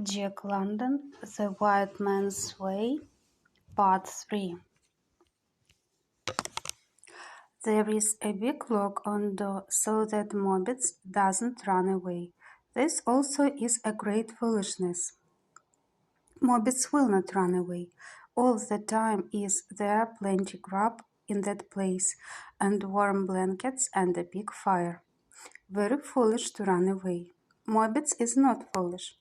Jack London, The White Man's Way, Part 3. There is a big lock on door so that Mobbits doesn't run away. This also is a great foolishness. Mobbits will not run away. All the time is there plenty grub in that place, and warm blankets and a big fire. Very foolish to run away. Mobbits is not foolish.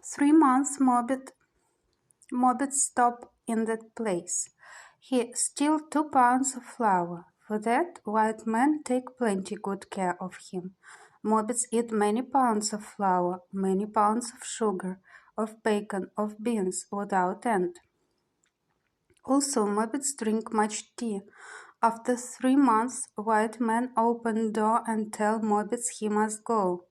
3 months Mobbit stopped in that place. He steal 2 pounds of flour. For that, white men take plenty good care of him. Mobbits eat many pounds of flour, many pounds of sugar, of bacon, of beans, without end. Also, Mobbits drink much tea. After 3 months, white men open door and tell Mobbits he must go.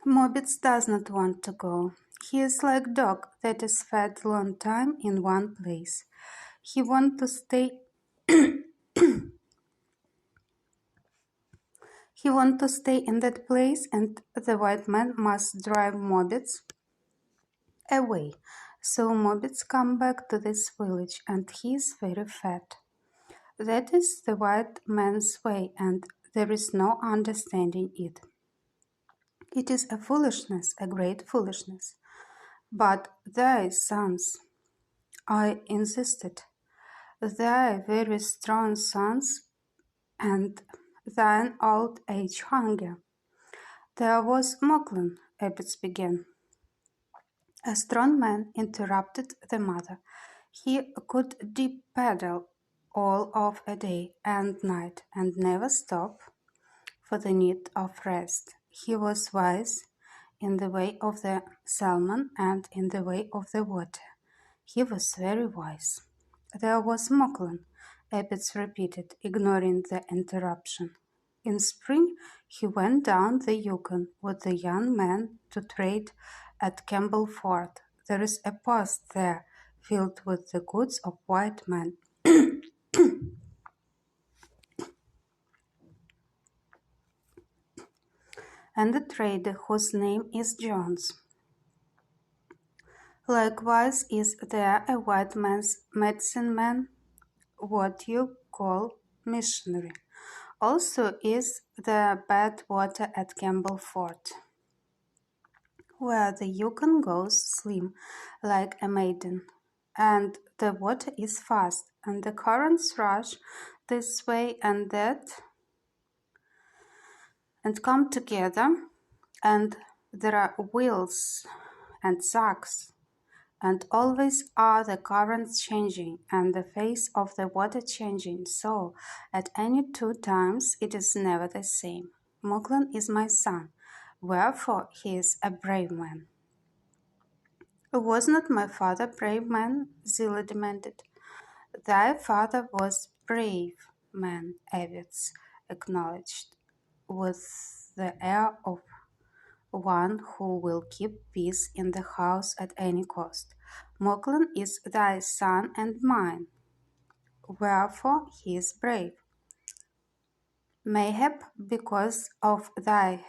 Mobbits does not want to go. He is like dog that is fed long time in one place. He want to stay. He want to stay in that place, and the white man must drive Mobbits away. So Mobbits come back to this village, and he is very fat. That is the white man's way, and there is no understanding it. It is a foolishness, a great foolishness. But thy sons, I insisted, thy very strong sons, and thine old age hunger. There was Mocklin, Abbots began. A strong man interrupted the mother. He could deep paddle all of a day and night and never stop for the need of rest. He was wise in the way of the salmon and in the way of the water. He was very wise. There was Mocklin, Abbots repeated, ignoring the interruption. In spring he went down the Yukon with the young men to trade at Campbell Fort. There is a post there filled with the goods of white men. And a trader whose name is Jones. Likewise is there a white man's medicine man, what you call missionary. Also is there bad water at Campbell Fort, where the Yukon goes slim like a maiden, and the water is fast, and the currents rush this way and that, and come together, and there are wheels and sacks, and always are the currents changing, and the face of the water changing, so at any 2 times it is never the same. Mocklin is my son, wherefore he is a brave man. Was not my father brave man? Zillah demanded. Thy father was brave man, Abbots acknowledged, with the air of one who will keep peace in the house at any cost. Mocklin is thy son and mine, wherefore he is brave. Mayhap because of thy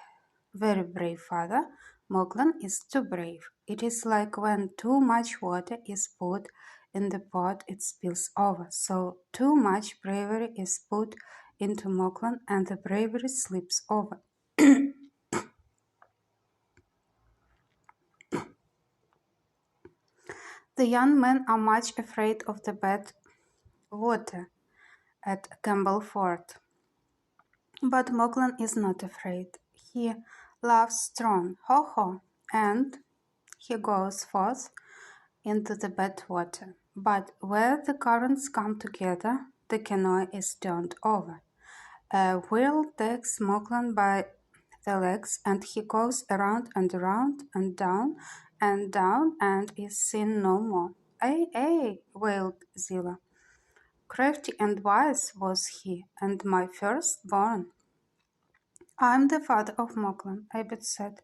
very brave father, Mocklin is too brave. It is like when too much water is put in the pot, it spills over. So too much bravery is put into Mocklin, and the bravery slips over. The young men are much afraid of the bad water at Campbell Fort. But Mocklin is not afraid. He laughs strong, ho-ho, and he goes forth into the bad water. But where the currents come together, the canoe is turned over. A wheel takes Mocklin by the legs, and he goes around and around and down, and is seen no more. Ay, wailed Zillah. Crafty and wise was he, and my firstborn. I am the father of Mocklin, Abbot said,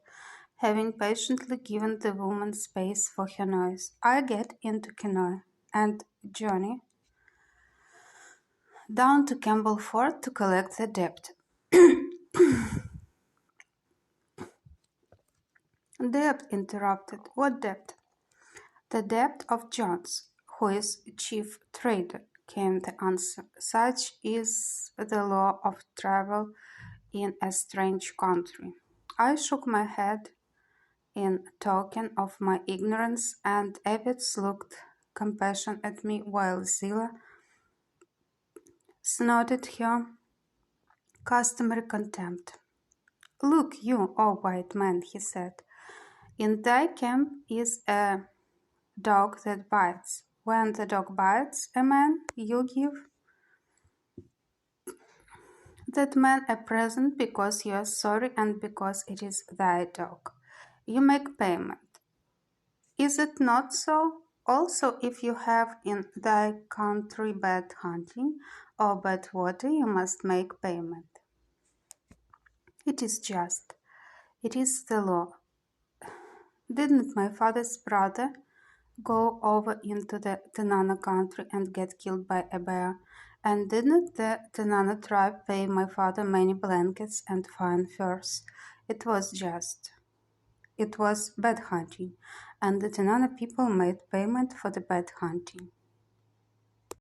having patiently given the woman space for her noise. I get into canoe and journey down to Campbell Fort to collect the debt. Debt interrupted. What debt? The debt of Jones, who is chief trader, came the answer. Such is the law of travel in a strange country. I shook my head in token of my ignorance, and Evetts looked compassion at me while Zilla snorted her customary contempt. Look, you, oh white man, he said. In thy camp is a dog that bites. When the dog bites a man, you give that man a present because you are sorry and because it is thy dog. You make payment. Is it not so? Also, if you have in thy country bad hunting or bad water, you must make payment. It is just. It is the law. Didn't my father's brother go over into the Tanana country and get killed by a bear? And didn't the Tanana tribe pay my father many blankets and fine furs? It was just. It was bad hunting, and the Tanana people made payment for the bad hunting.